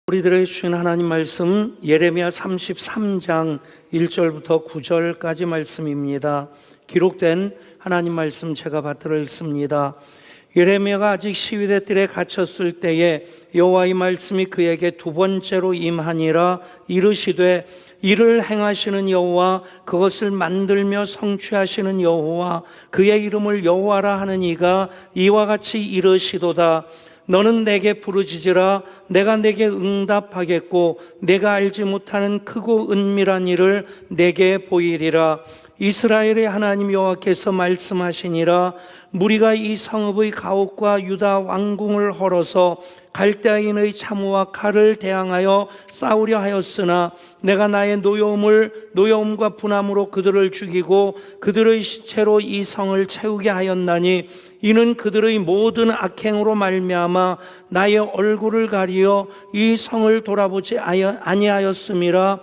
우리들에게 주신 하나님 말씀 예레미야 33장 1절부터 9절까지 말씀입니다. 기록된 하나님 말씀 제가 받들어 읽습니다. 예레미야가 아직 시위대 뜰에 갇혔을 때에 여호와의 말씀이 그에게 두 번째로 임하니라. 이르시되 이를 행하시는 여호와, 그것을 만들며 성취하시는 여호와, 그의 이름을 여호와라 하는 이가 이와 같이 이르시도다. 너는 내게 부르짖으라. 내가 내게 응답하겠고 내가 알지 못하는 크고 은밀한 일을 내게 보이리라. 이스라엘의 하나님 여호와께서 말씀하시니라. 무리가 이 성읍의 가옥과 유다 왕궁을 헐어서 갈대아인의 참호와 칼을 대항하여 싸우려 하였으나 내가 나의 노여움과 분함으로 그들을 죽이고 그들의 시체로 이 성을 채우게 하였나니 이는 그들의 모든 악행으로 말미암아 나의 얼굴을 가리어 이 성을 돌아보지 아니하였음이라.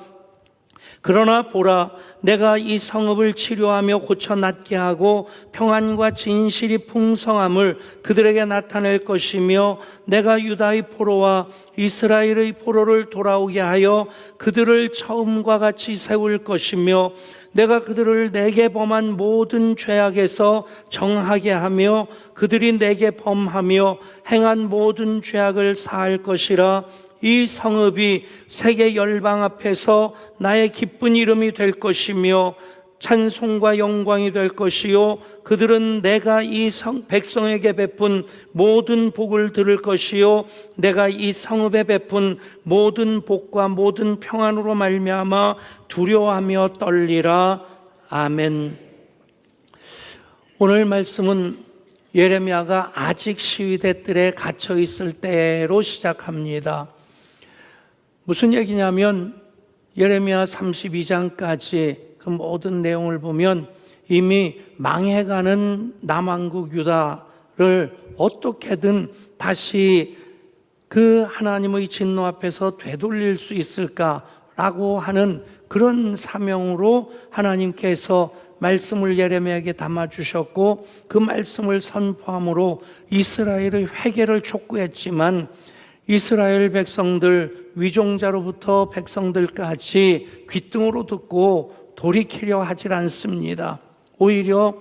그러나 보라, 내가 이 성읍을 치료하며 고쳐 낫게 하고 평안과 진실이 풍성함을 그들에게 나타낼 것이며 내가 유다의 포로와 이스라엘의 포로를 돌아오게 하여 그들을 처음과 같이 세울 것이며 내가 그들을 내게 범한 모든 죄악에서 정하게 하며 그들이 내게 범하며 행한 모든 죄악을 사할 것이라. 이 성읍이 세계 열방 앞에서 나의 기쁜 이름이 될 것이며 찬송과 영광이 될 것이요 그들은 내가 이 백성에게 베푼 모든 복을 들을 것이요 내가 이 성읍에 베푼 모든 복과 모든 평안으로 말미암아 두려워하며 떨리라. 아멘. 오늘 말씀은 예레미야가 아직 시위대 뜰에 갇혀 있을 때로 시작합니다. 무슨 얘기냐면 예레미야 32장까지 그 모든 내용을 보면 이미 망해가는 남왕국 유다를 어떻게든 다시 그 하나님의 진노 앞에서 되돌릴 수 있을까라고 하는 그런 사명으로 하나님께서 말씀을 예레미야에게 담아주셨고 그 말씀을 선포함으로 이스라엘의 회개를 촉구했지만 이스라엘 백성들, 위종자로부터 백성들까지 귓등으로 듣고 돌이키려 하질 않습니다. 오히려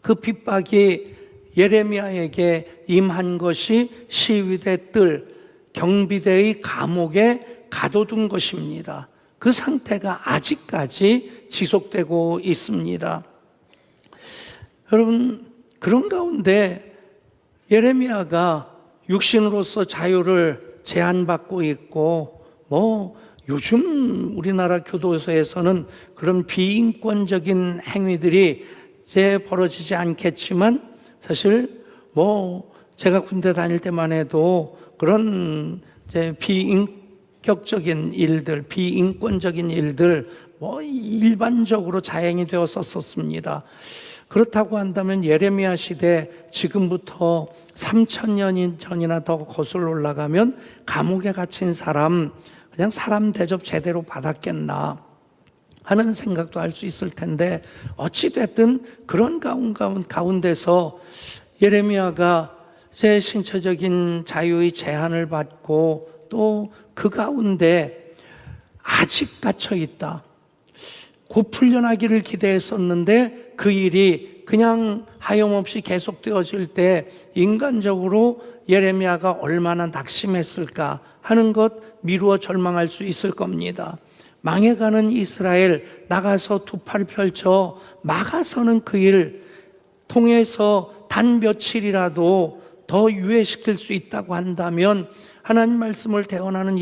그 핍박이 예레미야에게 임한 것이 시위대 뜰, 경비대의 감옥에 가둬둔 것입니다. 그 상태가 아직까지 지속되고 있습니다. 여러분, 그런 가운데 예레미야가 육신으로서 자유를 제한받고 있고 요즘 우리나라 교도소에서는 그런 비인권적인 행위들이 이제 벌어지지 않겠지만 사실 제가 군대 다닐 때만 해도 그런 이제 비인격적인 일들, 비인권적인 일들 일반적으로 자행이 되었었습니다. 그렇다고 한다면 예레미야 시대 지금부터 3000년 전이나 더 거슬러 올라가면 감옥에 갇힌 사람 그냥 사람 대접 제대로 받았겠나 하는 생각도 할 수 있을 텐데 어찌됐든 그런 가운데서 예레미야가 제 신체적인 자유의 제한을 받고 또 그 가운데 아직 갇혀 있다. 곧 풀려나기를 기대했었는데 그 일이 그냥 하염없이 계속되어질 때 인간적으로 예레미야가 얼마나 낙심했을까 하는 것 미루어 절망할 수 있을 겁니다. 망해가는 이스라엘 나가서 두 팔 펼쳐 막아서는 그 일 통해서 단 며칠이라도 더 유예시킬 수 있다고 한다면 하나님 말씀을 대언하는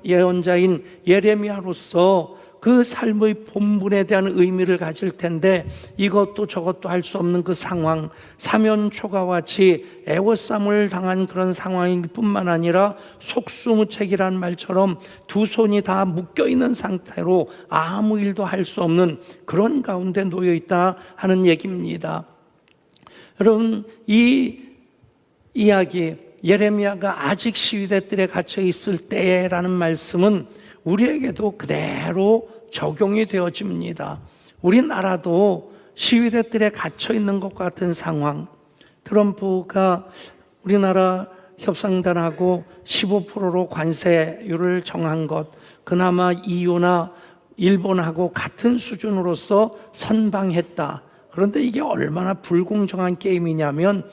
예언자인 예레미야로서 그 삶의 본분에 대한 의미를 가질 텐데 이것도 저것도 할 수 없는 그 상황, 사면초가와 같이 애워싸움을 당한 그런 상황일 뿐만 아니라 속수무책이라는 말처럼 두 손이 다 묶여있는 상태로 아무 일도 할 수 없는 그런 가운데 놓여있다 하는 얘기입니다. 여러분, 이 이야기 예레미야가 아직 시위대 뜰에 갇혀 있을 때라는 말씀은 우리에게도 그대로 적용이 되어집니다. 우리나라도 시위대 뜰에 갇혀 있는 것 같은 상황. 트럼프가 우리나라 협상단하고 15%로 관세율을 정한 것, 그나마 EU나 일본하고 같은 수준으로서 선방했다. 그런데 이게 얼마나 불공정한 게임이냐면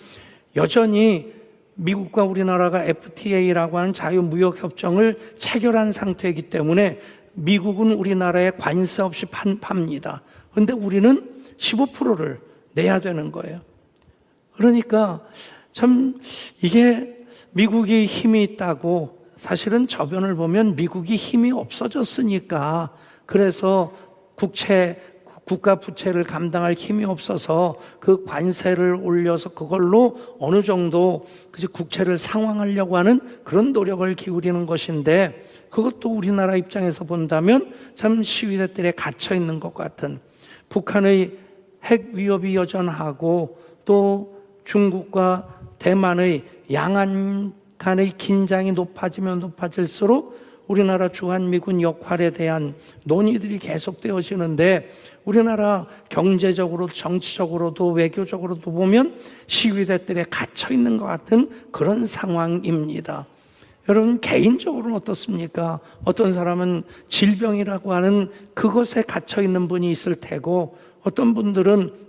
여전히 미국과 우리나라가 FTA라고 하는 자유무역협정을 체결한 상태이기 때문에 미국은 우리나라에 관세 없이 팝니다. 그런데 우리는 15%를 내야 되는 거예요. 그러니까 참 이게 미국이 힘이 있다고, 사실은 저변을 보면 미국이 힘이 없어졌으니까, 그래서 국가 부채를 감당할 힘이 없어서 그 관세를 올려서 그걸로 어느 정도 국채를 상환하려고 하는 그런 노력을 기울이는 것인데, 그것도 우리나라 입장에서 본다면 참 시위대들에 갇혀 있는 것 같은, 북한의 핵 위협이 여전하고 또 중국과 대만의 양안 간의 긴장이 높아지면 높아질수록 우리나라 주한미군 역할에 대한 논의들이 계속되어지는데, 우리나라 경제적으로 정치적으로도 외교적으로도 보면 시위대들에 갇혀 있는 것 같은 그런 상황입니다. 여러분, 개인적으로는 어떻습니까? 어떤 사람은 질병이라고 하는 그것에 갇혀 있는 분이 있을 테고, 어떤 분들은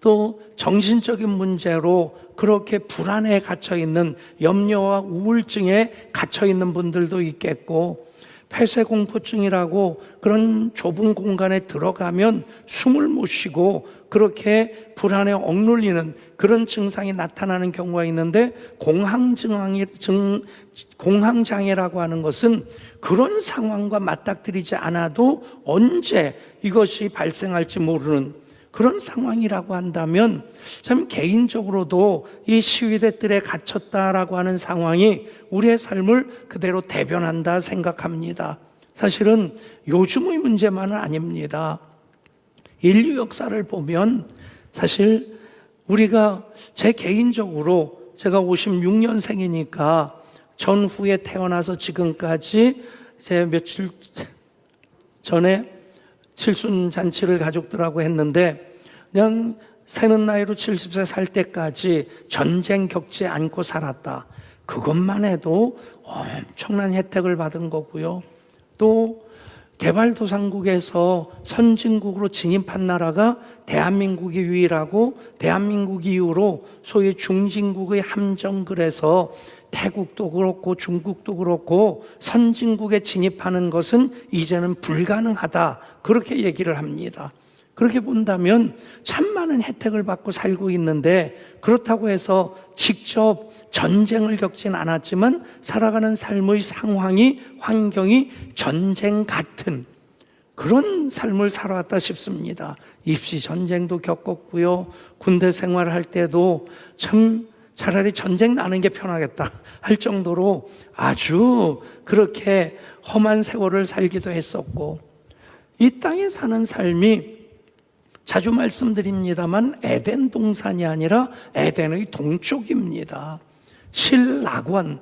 또 정신적인 문제로 그렇게 불안에 갇혀 있는, 염려와 우울증에 갇혀 있는 분들도 있겠고, 폐쇄공포증이라고 그런 좁은 공간에 들어가면 숨을 못 쉬고 그렇게 불안에 억눌리는 그런 증상이 나타나는 경우가 있는데, 공황장애라고 하는 것은 그런 상황과 맞닥뜨리지 않아도 언제 이것이 발생할지 모르는 그런 상황이라고 한다면, 참 개인적으로도 이 시위대들에 갇혔다라고 하는 상황이 우리의 삶을 그대로 대변한다 생각합니다. 사실은 요즘의 문제만은 아닙니다. 인류 역사를 보면 사실 우리가, 제 개인적으로 제가 56년생이니까 전후에 태어나서 지금까지 제 며칠 전에 칠순잔치를 가족들하고 했는데, 그냥 새는 나이로 70세 살 때까지 전쟁 겪지 않고 살았다. 그것만 해도 엄청난 혜택을 받은 거고요. 또 개발도상국에서 선진국으로 진입한 나라가 대한민국이 유일하고, 대한민국 이후로 소위 중진국의 함정글에서 태국도 그렇고 중국도 그렇고 선진국에 진입하는 것은 이제는 불가능하다, 그렇게 얘기를 합니다. 그렇게 본다면 참 많은 혜택을 받고 살고 있는데, 그렇다고 해서 직접 전쟁을 겪진 않았지만 살아가는 삶의 상황이, 환경이 전쟁 같은 그런 삶을 살아왔다 싶습니다. 입시 전쟁도 겪었고요. 군대 생활할 때도 참 차라리 전쟁 나는 게 편하겠다 할 정도로 아주 그렇게 험한 세월을 살기도 했었고, 이 땅에 사는 삶이 자주 말씀드립니다만 에덴 동산이 아니라 에덴의 동쪽입니다. 실낙원,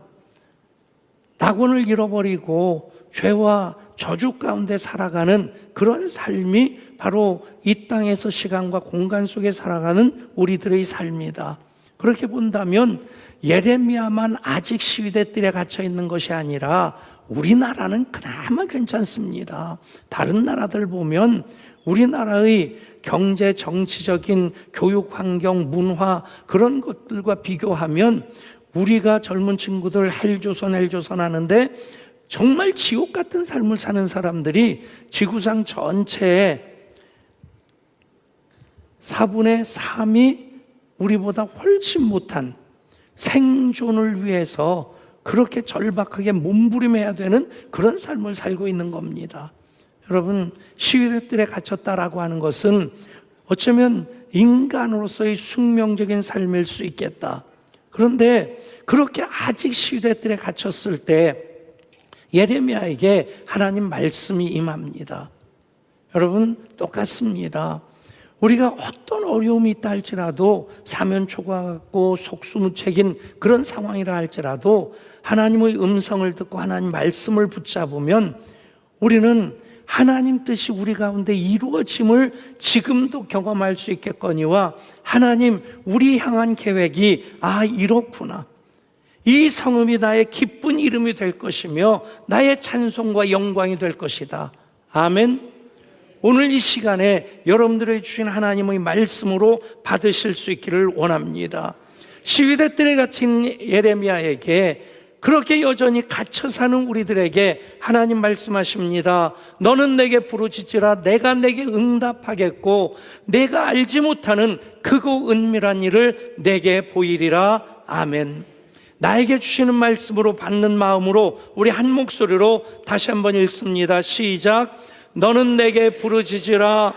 낙원을 잃어버리고 죄와 저주 가운데 살아가는 그런 삶이 바로 이 땅에서 시간과 공간 속에 살아가는 우리들의 삶이다. 그렇게 본다면 예레미야만 아직 시위대들에 갇혀 있는 것이 아니라 우리나라는 그나마 괜찮습니다. 다른 나라들 보면 우리나라의 경제, 정치적인 교육 환경, 문화 그런 것들과 비교하면 우리가 젊은 친구들 헬조선 하는데 정말 지옥 같은 삶을 사는 사람들이 지구상 전체의 4분의 3이 우리보다 훨씬 못한 생존을 위해서 그렇게 절박하게 몸부림해야 되는 그런 삶을 살고 있는 겁니다. 여러분, 시위대들에 갇혔다라고 하는 것은 어쩌면 인간으로서의 숙명적인 삶일 수 있겠다. 그런데 그렇게 아직 시위대들에 갇혔을 때 예레미야에게 하나님 말씀이 임합니다. 여러분, 똑같습니다. 우리가 어떤 어려움이 있다 할지라도, 사면초가 같고 속수무책인 그런 상황이라 할지라도 하나님의 음성을 듣고 하나님 말씀을 붙잡으면 우리는 하나님 뜻이 우리 가운데 이루어짐을 지금도 경험할 수 있겠거니와, 하나님 우리 향한 계획이 이렇구나, 이 성읍이 나의 기쁜 이름이 될 것이며 나의 찬송과 영광이 될 것이다. 아멘. 오늘 이 시간에 여러분들에게 주신 하나님의 말씀으로 받으실 수 있기를 원합니다. 시위대 뜰에 갇힌 예레미야에게 그렇게 여전히 갇혀 사는 우리들에게 하나님 말씀하십니다. 너는 내게 부르짖으라. 내가 내게 응답하겠고 내가 알지 못하는 크고 은밀한 일을 내게 보이리라. 아멘. 나에게 주시는 말씀으로 받는 마음으로 우리 한 목소리로 다시 한번 읽습니다. 시작. 너는 내게 부르짖으라.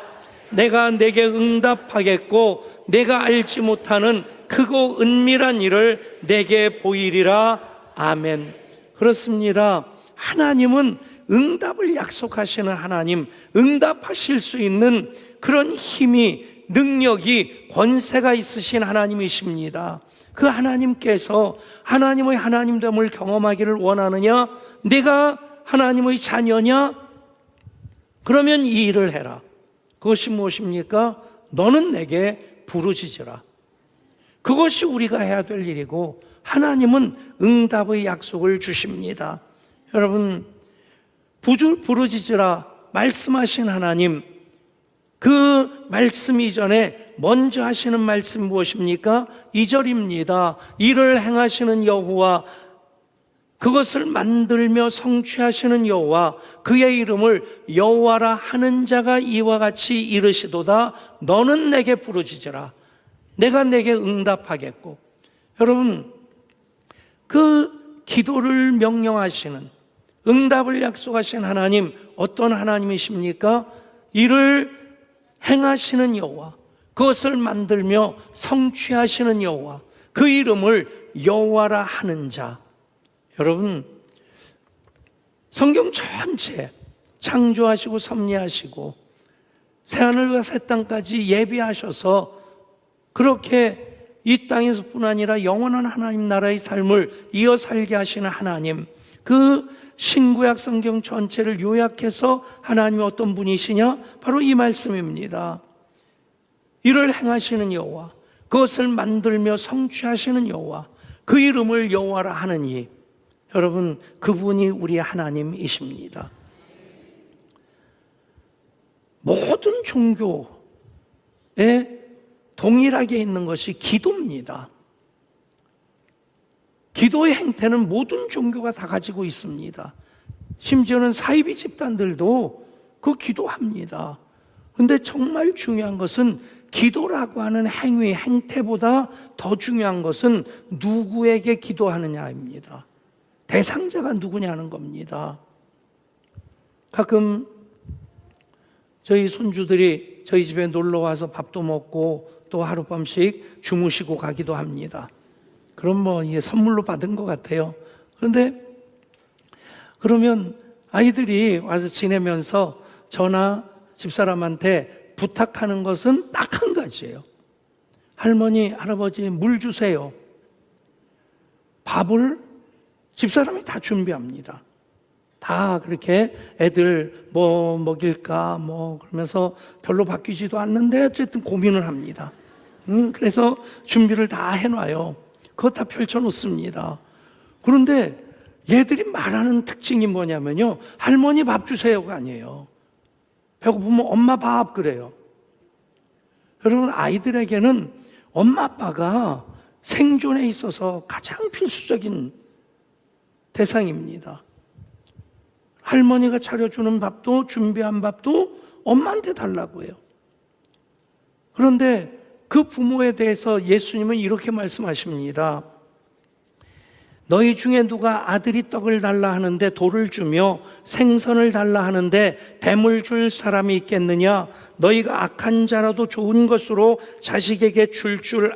내가 내게 응답하겠고 내가 알지 못하는 크고 은밀한 일을 내게 보이리라. 아멘. 그렇습니다. 하나님은 응답을 약속하시는 하나님, 응답하실 수 있는 그런 힘이, 능력이, 권세가 있으신 하나님이십니다. 그 하나님께서 하나님의 하나님됨을 경험하기를 원하느냐? 내가 하나님의 자녀냐? 그러면 이 일을 해라. 그것이 무엇입니까? 너는 내게 부르짖으라. 그것이 우리가 해야 될 일이고 하나님은 응답의 약속을 주십니다. 여러분, 부르짖으라 말씀하신 하나님, 그 말씀 이전에 먼저 하시는 말씀 무엇입니까? 2절입니다. 이를 행하시는 여호와, 그것을 만들며 성취하시는 여호와, 그의 이름을 여호와라 하는 자가 이와 같이 이르시도다. 너는 내게 부르짖으라. 내가 내게 응답하겠고. 여러분, 그 기도를 명령하시는, 응답을 약속하신 하나님, 어떤 하나님이십니까? 이를 행하시는 여호와, 그것을 만들며 성취하시는 여호와, 그 이름을 여호와라 하는 자. 여러분, 성경 전체 창조하시고 섭리하시고 새하늘과 새 땅까지 예비하셔서 그렇게 이 땅에서뿐 아니라 영원한 하나님 나라의 삶을 이어 살게 하시는 하나님, 그 신구약 성경 전체를 요약해서 하나님이 어떤 분이시냐? 바로 이 말씀입니다. 이를 행하시는 여호와, 그것을 만들며 성취하시는 여호와, 그 이름을 여호와라 하느니. 여러분, 그분이 우리 하나님이십니다. 모든 종교에 동일하게 있는 것이 기도입니다. 기도의 행태는 모든 종교가 다 가지고 있습니다. 심지어는 사이비 집단들도 그 기도합니다. 그런데 정말 중요한 것은 기도라고 하는 행위, 행태보다 더 중요한 것은 누구에게 기도하느냐입니다. 대상자가 누구냐는 겁니다. 가끔 저희 손주들이 저희 집에 놀러 와서 밥도 먹고 또 하룻밤씩 주무시고 가기도 합니다. 그럼 이게 선물로 받은 것 같아요. 그런데 그러면 아이들이 와서 지내면서 저나 집사람한테 부탁하는 것은 딱 한 가지예요. 할머니, 할아버지 물 주세요. 밥을 집사람이 다 준비합니다. 다 그렇게 애들 뭐 먹일까 그러면서 별로 바뀌지도 않는데 어쨌든 고민을 합니다. 그래서 준비를 다 해놔요. 그거 다 펼쳐놓습니다. 그런데 얘들이 말하는 특징이 뭐냐면요, 할머니 밥 주세요가 아니에요. 배고프면 엄마 밥 그래요. 여러분, 아이들에게는 엄마 아빠가 생존에 있어서 가장 필수적인 대상입니다. 할머니가 차려주는 밥도, 준비한 밥도 엄마한테 달라고 해요. 그런데 그 부모에 대해서 예수님은 이렇게 말씀하십니다. 너희 중에 누가 아들이 떡을 달라 하는데 돌을 주며 생선을 달라 하는데 뱀을 줄 사람이 있겠느냐? 너희가 악한 자라도 좋은 것으로 자식에게 줄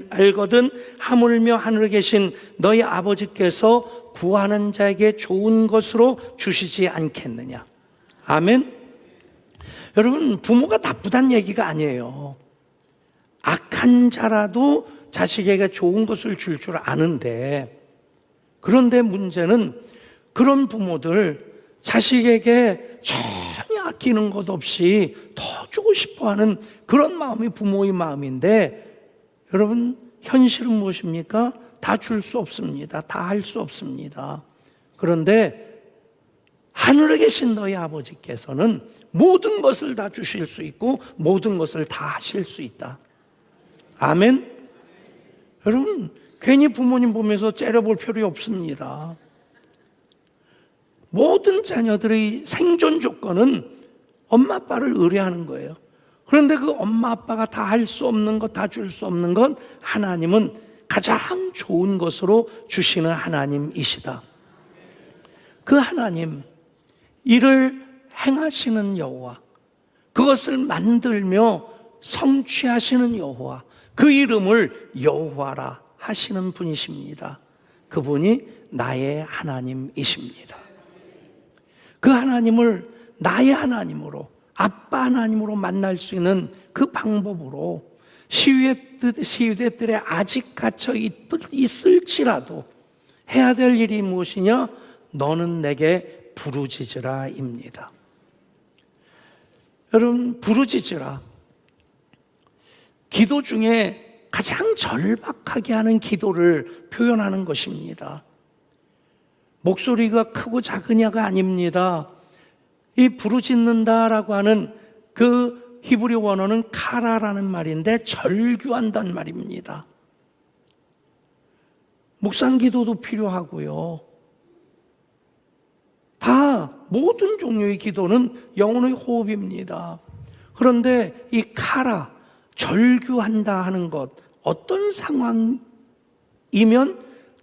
알거든 하물며 하늘에 계신 너희 아버지께서 구하는 자에게 좋은 것으로 주시지 않겠느냐? 아멘. 여러분, 부모가 나쁘다는 얘기가 아니에요. 악한 자라도 자식에게 좋은 것을 줄 아는데, 그런데 문제는 그런 부모들 자식에게 전혀 아끼는 것 없이 더 주고 싶어하는 그런 마음이 부모의 마음인데, 여러분, 현실은 무엇입니까? 다 줄 수 없습니다. 다 할 수 없습니다. 그런데 하늘에 계신 너희 아버지께서는 모든 것을 다 주실 수 있고 모든 것을 다 하실 수 있다. 아멘? 여러분, 괜히 부모님 보면서 째려볼 필요 없습니다. 모든 자녀들의 생존 조건은 엄마 아빠를 의뢰하는 거예요. 그런데 그 엄마 아빠가 다 할 수 없는 것, 다 줄 수 없는 건 하나님은 가장 좋은 것으로 주시는 하나님이시다. 그 하나님, 이를 행하시는 여호와, 그것을 만들며 성취하시는 여호와, 그 이름을 여호와라 하시는 분이십니다. 그분이 나의 하나님이십니다. 그 하나님을 나의 하나님으로, 아빠 하나님으로 만날 수 있는 그 방법으로 시위대들에 아직 갇혀 있을지라도 해야 될 일이 무엇이냐? 너는 내게 부르짖으라입니다. 여러분, 부르짖으라, 기도 중에 가장 절박하게 하는 기도를 표현하는 것입니다. 목소리가 크고 작으냐가 아닙니다. 이 부르짖는다라고 하는 그 히브리 원어는 카라라는 말인데 절규한다는 말입니다. 묵상 기도도 필요하고요. 다 모든 종류의 기도는 영혼의 호흡입니다. 그런데 이 카라, 절규한다 하는 것, 어떤 상황이면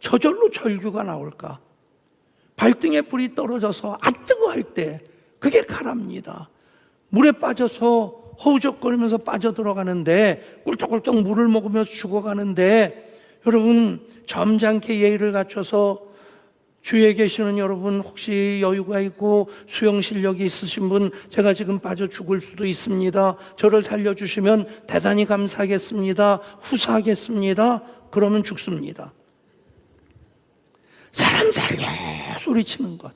저절로 절규가 나올까? 발등에 불이 떨어져서 뜨거 할 때 그게 카라입니다. 물에 빠져서 허우적거리면서 빠져들어가는데 꿀떡꿀떡 물을 먹으면서 죽어가는데 여러분, 점잖게 예의를 갖춰서 주위에 계시는 여러분, 혹시 여유가 있고 수영 실력이 있으신 분, 제가 지금 빠져 죽을 수도 있습니다. 저를 살려주시면 대단히 감사하겠습니다. 후사하겠습니다. 그러면 죽습니다. 사람 살려 소리치는 것,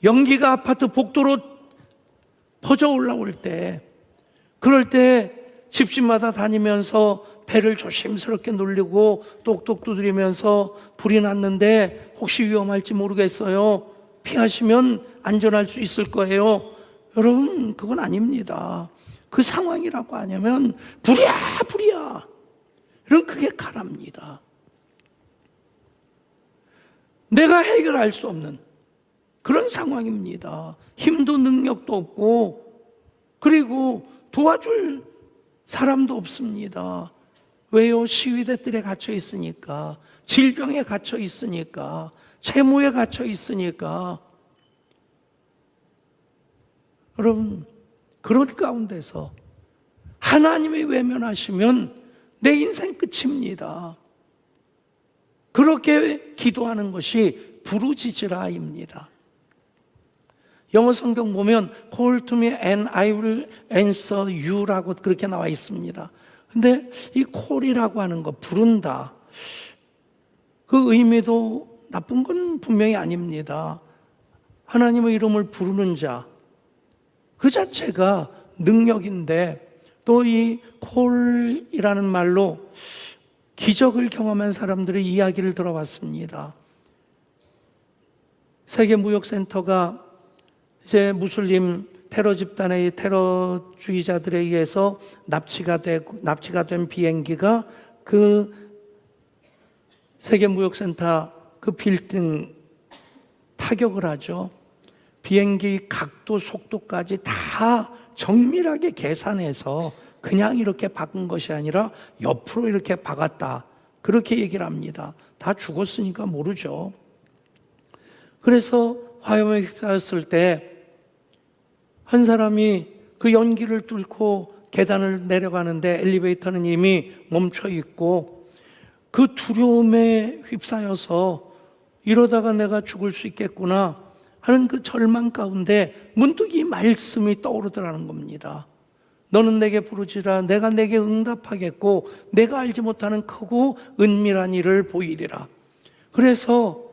연기가 아파트 복도로 퍼져 올라올 때, 그럴 때 집집마다 다니면서 배를 조심스럽게 눌리고 똑똑 두드리면서 불이 났는데 혹시 위험할지 모르겠어요. 피하시면 안전할 수 있을 거예요. 여러분, 그건 아닙니다. 그 상황이라고 하냐면 불이야. 이런 그게 카라입니다. 내가 해결할 수 없는 그런 상황입니다. 힘도 능력도 없고 그리고 도와줄 사람도 없습니다. 왜요? 시위대들에 갇혀 있으니까, 질병에 갇혀 있으니까, 채무에 갇혀 있으니까. 여러분, 그런 가운데서 하나님이 외면하시면 내 인생 끝입니다. 그렇게 기도하는 것이 부르짖으라입니다. 영어 성경 보면 Call to me and I will answer you라고 그렇게 나와 있습니다. 근데 이 call이라고 하는 거, 부른다, 그 의미도 나쁜 건 분명히 아닙니다. 하나님의 이름을 부르는 자, 그 자체가 능력인데, 또 이 call이라는 말로 기적을 경험한 사람들의 이야기를 들어봤습니다. 세계무역센터가 이제 무슬림 테러 집단의 테러주의자들에 의해서 납치가 된 비행기가 그 세계무역센터 그 빌딩 타격을 하죠. 비행기 각도, 속도까지 다 정밀하게 계산해서 그냥 이렇게 박은 것이 아니라 옆으로 이렇게 박았다, 그렇게 얘기를 합니다. 다 죽었으니까 모르죠. 그래서 화염에 휩싸였을 때 한 사람이 그 연기를 뚫고 계단을 내려가는데 엘리베이터는 이미 멈춰 있고, 그 두려움에 휩싸여서 이러다가 내가 죽을 수 있겠구나 하는 그 절망 가운데 문득 이 말씀이 떠오르더라는 겁니다. 너는 내게 부르짖으라, 내가 내게 응답하겠고 내가 알지 못하는 크고 은밀한 일을 보이리라. 그래서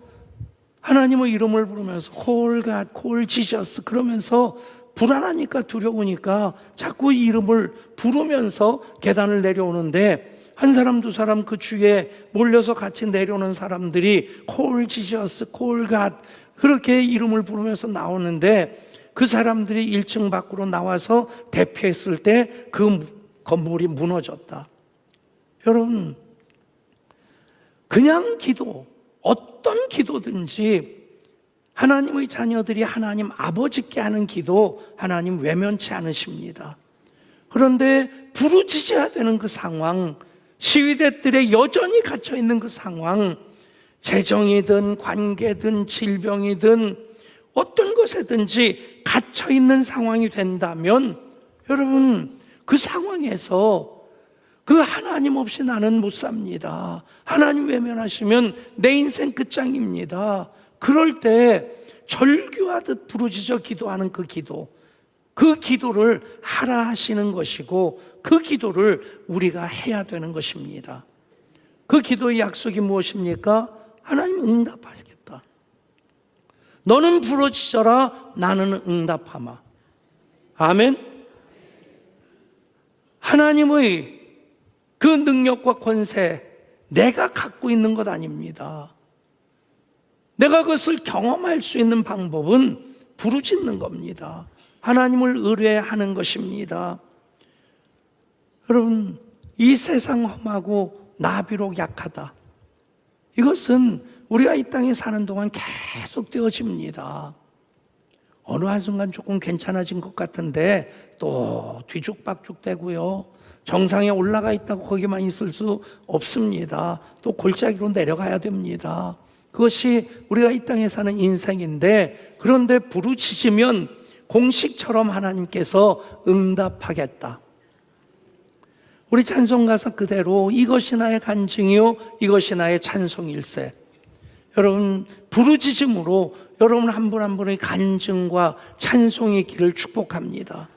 하나님의 이름을 부르면서 Call God, Call Jesus 그러면서 불안하니까, 두려우니까 자꾸 이 이름을 부르면서 계단을 내려오는데 한 사람 두 사람 그 주위에 몰려서 같이 내려오는 사람들이 콜 지저스, 콜 갓 그렇게 이름을 부르면서 나오는데 그 사람들이 1층 밖으로 나와서 대피했을 때 그 건물이 무너졌다. 여러분, 그냥 기도, 어떤 기도든지 하나님의 자녀들이 하나님 아버지께 하는 기도 하나님 외면치 않으십니다. 그런데 부르짖어야 되는 그 상황, 시위대들의 여전히 갇혀있는 그 상황, 재정이든 관계든 질병이든 어떤 것에든지 갇혀있는 상황이 된다면 여러분, 그 상황에서 그 하나님 없이 나는 못 삽니다. 하나님 외면하시면 내 인생 끝장입니다. 그럴 때 절규하듯 부르짖어 기도하는 그 기도를 하라 하시는 것이고 그 기도를 우리가 해야 되는 것입니다. 그 기도의 약속이 무엇입니까? 하나님 응답하시겠다. 너는 부르짖어라, 나는 응답하마. 아멘. 하나님의 그 능력과 권세 내가 갖고 있는 것 아닙니다. 내가 그것을 경험할 수 있는 방법은 부르짖는 겁니다. 하나님을 의뢰하는 것입니다. 여러분, 이 세상 험하고 나 비록 약하다. 이것은 우리가 이 땅에 사는 동안 계속 되어집니다. 어느 한순간 조금 괜찮아진 것 같은데 또 뒤죽박죽 되고요. 정상에 올라가 있다고 거기만 있을 수 없습니다. 또 골짜기로 내려가야 됩니다. 그것이 우리가 이 땅에 사는 인생인데, 그런데 부르짖으면 공식처럼 하나님께서 응답하겠다. 우리 찬송가사 그대로 이것이 나의 간증이요 이것이 나의 찬송일세. 여러분, 부르짖음으로 여러분 한 분 한 분의 간증과 찬송의 길을 축복합니다.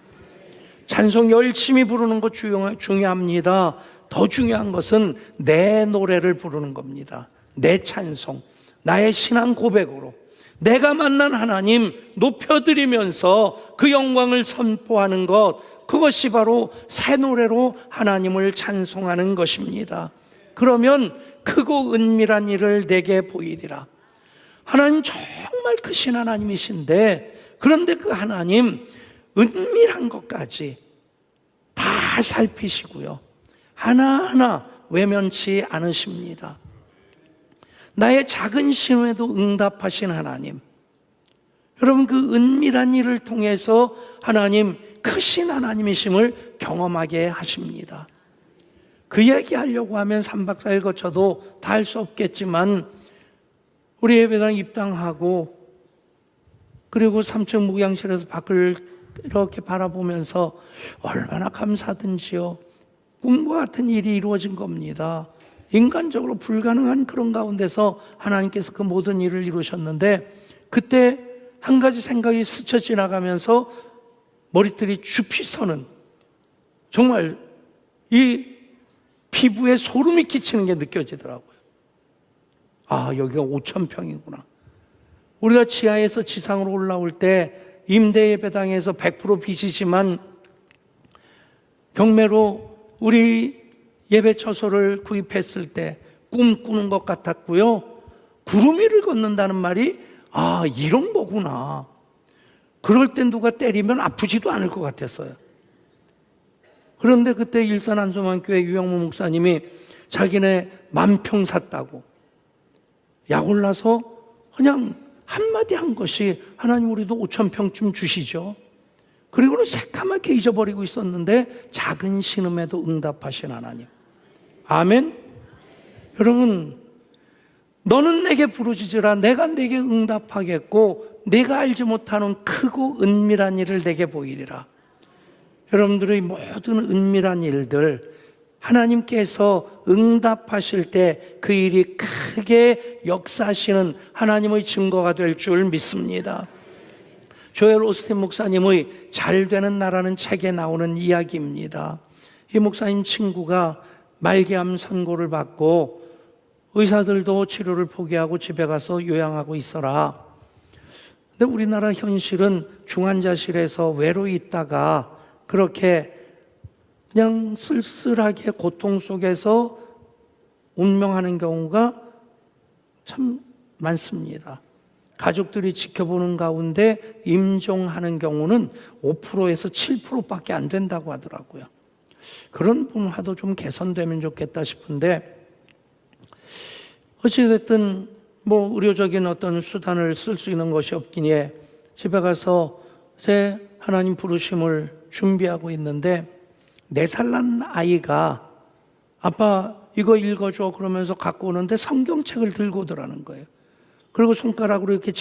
찬송 열심히 부르는 것 중요합니다. 더 중요한 것은 내 노래를 부르는 겁니다. 내 찬송, 나의 신앙 고백으로 내가 만난 하나님 높여드리면서 그 영광을 선포하는 것, 그것이 바로 새 노래로 하나님을 찬송하는 것입니다. 그러면 크고 은밀한 일을 내게 보이리라. 하나님 정말 크신 하나님이신데, 그런데 그 하나님 은밀한 것까지 다 살피시고요, 하나하나 외면치 않으십니다. 나의 작은 신호에도 응답하신 하나님, 여러분, 그 은밀한 일을 통해서 하나님 크신 하나님이심을 경험하게 하십니다. 그 얘기하려고 하면 3박 4일 거쳐도 다 할 수 없겠지만, 우리 예배당 입당하고 그리고 3층 목양실에서 밖을 이렇게 바라보면서 얼마나 감사하든지요, 꿈과 같은 일이 이루어진 겁니다. 인간적으로 불가능한 그런 가운데서 하나님께서 그 모든 일을 이루셨는데, 그때 한 가지 생각이 스쳐 지나가면서 머리털이 줍히 서는, 정말 이 피부에 소름이 끼치는 게 느껴지더라고요. 아, 여기가 5,000평이구나. 우리가 지하에서 지상으로 올라올 때 임대 예배당에서 100% 빚이지만 경매로 우리 예배 처소를 구입했을 때 꿈꾸는 것 같았고요. 구름 위를 걷는다는 말이 아, 이런 거구나. 그럴 땐 누가 때리면 아프지도 않을 것 같았어요. 그런데 그때 일산 한소만교회 유영무 목사님이 자기네 만평 샀다고 약 올라서 그냥 한마디 한 것이 하나님 우리도 5,000평쯤 주시죠. 그리고는 새카맣게 잊어버리고 있었는데 작은 신음에도 응답하신 하나님. 아멘. 여러분, 너는 내게 부르짖으라, 내가 내게 응답하겠고 내가 알지 못하는 크고 은밀한 일을 내게 보이리라. 여러분들의 모든 은밀한 일들 하나님께서 응답하실 때 그 일이 크게 역사하시는 하나님의 증거가 될 줄 믿습니다. 조엘 오스틴 목사님의 잘 되는 나라는 책에 나오는 이야기입니다. 이 목사님 친구가 말기암 선고를 받고 의사들도 치료를 포기하고 집에 가서 요양하고 있어라. 근데 우리나라 현실은 중환자실에서 외로이 있다가 그렇게 그냥 쓸쓸하게 고통 속에서 운명하는 경우가 참 많습니다. 가족들이 지켜보는 가운데 임종하는 경우는 5%에서 7%밖에 안 된다고 하더라고요. 그런 분화도 좀 개선되면 좋겠다 싶은데, 어찌됐든 의료적인 어떤 수단을 쓸 수 있는 것이 없기에 집에 가서 제 하나님 부르심을 준비하고 있는데, 4살 난 아이가 아빠 이거 읽어줘 그러면서 갖고 오는데 성경책을 들고 오더라는 거예요. 그리고 손가락으로 이렇게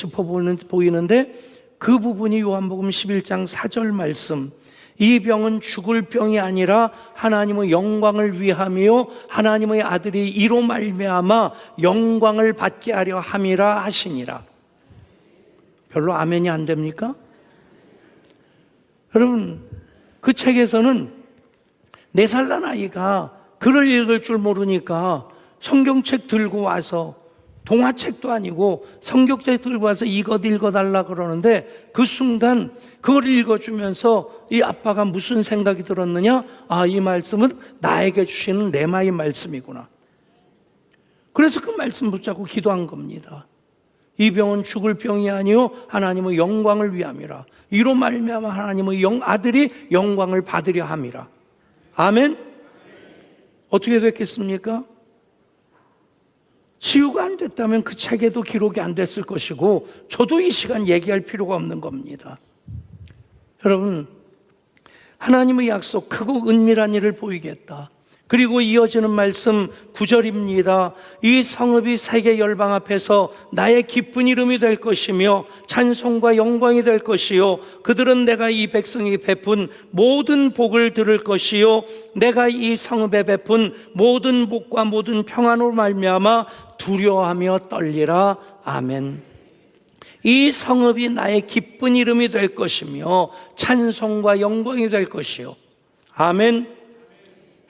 보이는데 그 부분이 요한복음 11장 4절 말씀, 이 병은 죽을 병이 아니라 하나님의 영광을 위하며 하나님의 아들이 이로 말미암아 영광을 받게 하려 함이라 하시니라. 별로 아멘이 안 됩니까? 여러분, 그 책에서는 4살 난 아이가 글을 읽을 줄 모르니까 성경책 들고 와서, 동화책도 아니고 성경책 들고 와서 이것 읽어달라 그러는데, 그 순간 그걸 읽어주면서 이 아빠가 무슨 생각이 들었느냐? 아, 이 말씀은 나에게 주시는 레마의 말씀이구나. 그래서 그 말씀 붙잡고 기도한 겁니다. 이 병은 죽을 병이 아니요 하나님의 영광을 위함이라. 이로 말미암아 하나님의 아들이 영광을 받으려 함이라. 아멘. 어떻게 됐겠습니까? 치유가 안 됐다면 그 책에도 기록이 안 됐을 것이고, 저도 이 시간 얘기할 필요가 없는 겁니다. 여러분, 하나님의 약속, 크고 은밀한 일을 보이겠다. 그리고 이어지는 말씀 9절입니다. 이 성읍이 세계 열방 앞에서 나의 기쁜 이름이 될 것이며 찬송과 영광이 될 것이요, 그들은 내가 이 백성이 베푼 모든 복을 들을 것이요, 내가 이 성읍에 베푼 모든 복과 모든 평안으로 말미암아 두려워하며 떨리라. 아멘. 이 성읍이 나의 기쁜 이름이 될 것이며 찬송과 영광이 될 것이요. 아멘.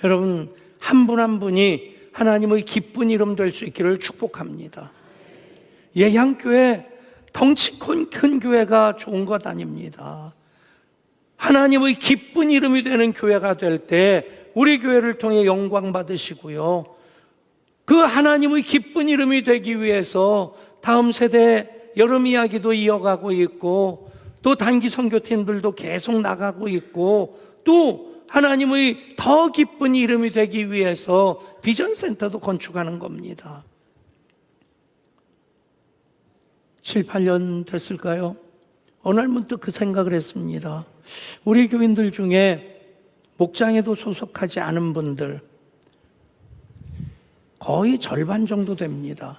여러분, 한 분 한 분이 하나님의 기쁜 이름 될 수 있기를 축복합니다. 예향교회, 덩치 큰 교회가 좋은 것 아닙니다. 하나님의 기쁜 이름이 되는 교회가 될 때 우리 교회를 통해 영광 받으시고요, 그 하나님의 기쁜 이름이 되기 위해서 다음 세대 여름 이야기도 이어가고 있고, 또 단기 선교팀들도 계속 나가고 있고, 또 하나님의 더 기쁜 이름이 되기 위해서 비전센터도 건축하는 겁니다. 7, 8년 됐을까요? 어느 날 문득 그 생각을 했습니다. 우리 교인들 중에 목장에도 소속하지 않은 분들 거의 절반 정도 됩니다.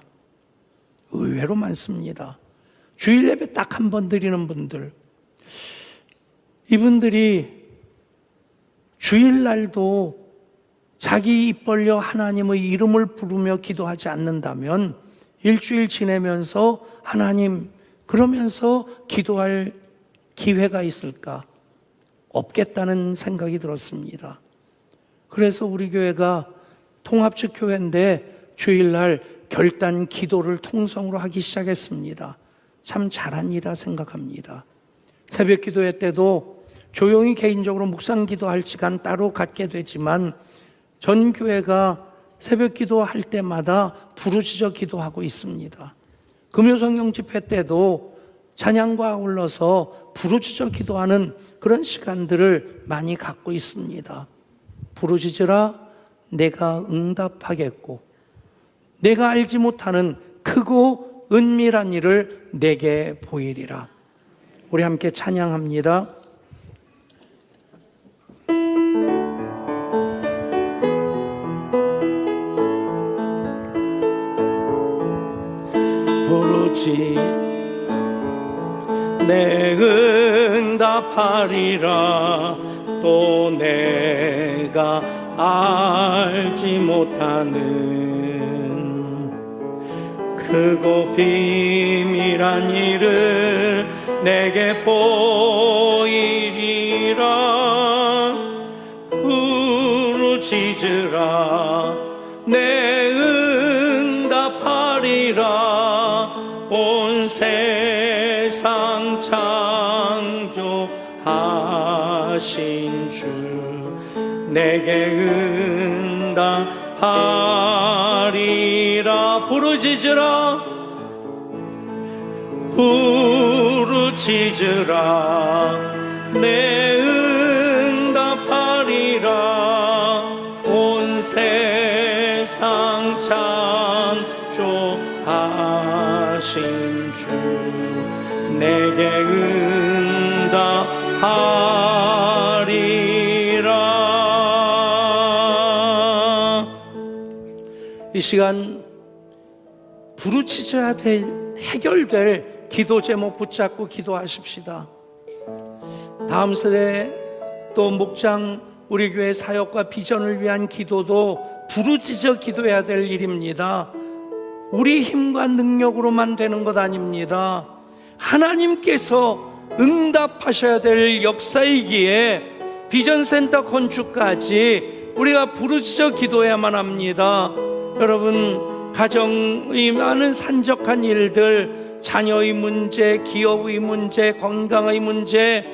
의외로 많습니다. 주일 예배 딱 한 번 드리는 분들, 이분들이 주일날도 자기 입 벌려 하나님의 이름을 부르며 기도하지 않는다면 일주일 지내면서 하나님 그러면서 기도할 기회가 있을까? 없겠다는 생각이 들었습니다. 그래서 우리 교회가 통합적 교회인데 주일날 결단 기도를 통성으로 하기 시작했습니다. 참 잘한 일이라 생각합니다. 새벽 기도회 때도 조용히 개인적으로 묵상 기도할 시간 따로 갖게 되지만, 전 교회가 새벽 기도할 때마다 부르짖어 기도하고 있습니다. 금요 성경 집회 때도 찬양과 아울러서 부르짖어 기도하는 그런 시간들을 많이 갖고 있습니다. 부르짖으라, 내가 응답하겠고 내가 알지 못하는 크고 은밀한 일을 내게 보이리라. 우리 함께 찬양합니다. 부르지 내 응답하리라. 또 내가 알지 못하는 크고 비밀한 일을 내게 보이리라. 부르짖으라, 내 응답하리라. 온 세상 창조하신 주 내게 응답하리라. 부르짖으라 내 응답하리라. 온 세상 창조하신 주 내게 응답하리라. 이 시간 부르짖어야 될, 해결될 기도 제목 붙잡고 기도하십시다. 다음 세대 또 목장 우리 교회 사역과 비전을 위한 기도도 부르짖어 기도해야 될 일입니다. 우리 힘과 능력으로만 되는 것 아닙니다. 하나님께서 응답하셔야 될 역사이기에 비전센터 건축까지 우리가 부르짖어 기도해야만 합니다. 여러분, 가정의 많은 산적한 일들, 자녀의 문제, 기업의 문제, 건강의 문제,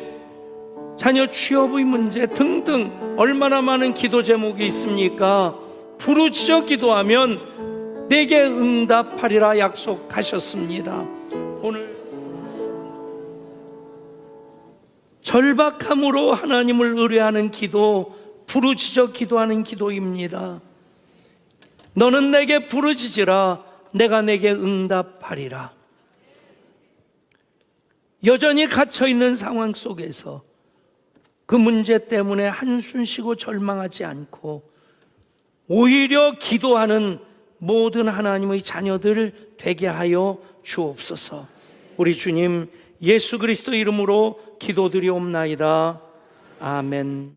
자녀 취업의 문제 등등 얼마나 많은 기도 제목이 있습니까? 부르짖어 기도하면 내게 응답하리라 약속하셨습니다. 오늘 절박함으로 하나님을 의뢰하는 기도, 부르짖어 기도하는 기도입니다. 너는 내게 부르짖으라, 내가 내게 응답하리라. 여전히 갇혀있는 상황 속에서 그 문제 때문에 한숨 쉬고 절망하지 않고 오히려 기도하는 모든 하나님의 자녀들 되게 하여 주옵소서. 우리 주님 예수 그리스도 이름으로 기도드리옵나이다. 아멘.